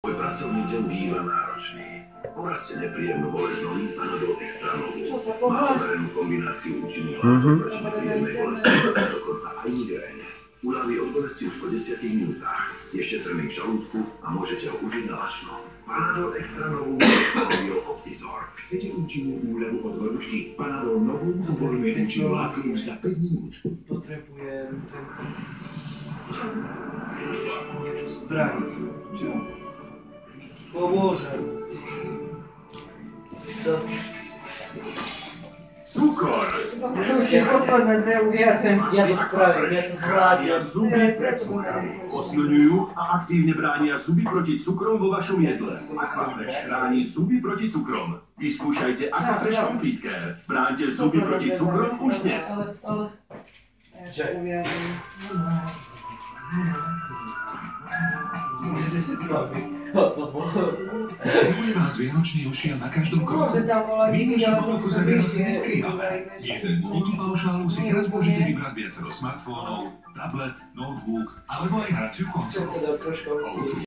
Môj pracovný deň býva náročný. Porazte nepríjemnú bolesť Panadol Extra novú. Má overenú kombináciu účinných látok proti nepríjemnej bolesti a dokonca aj migrene. Uľaví od bolesti už po 10 minútach. Je šetrný k žalúdku a môžete ho užiť na lačno. Panadol Extra novú technológiou Optizor. Chcete účinnú úľavu od horúčky? Panadol novú uvoľňuje účinnú látku už za 5 minút. Potrebujem niečo spraviť. Čo? O Bože. Cukor! Ja to spravím, ja to zvládnem. Zuby pred cukrom. Posilňujú a aktívne bránia zuby proti cukrom vo vašom jedle. Aquafresh chráni zuby proti cukrom. Vyskúšajte Aquafresh Complete Care. Bránte zuby proti cukrom už dnes. Tebuje vás vianočný ošiel na každom kroku. My našu ponuku za Vianoce neskrývame. Jeden od paušálu si teraz môžete vybrať viacero smartfónov, tablet, notebook alebo aj hraciu konzolu.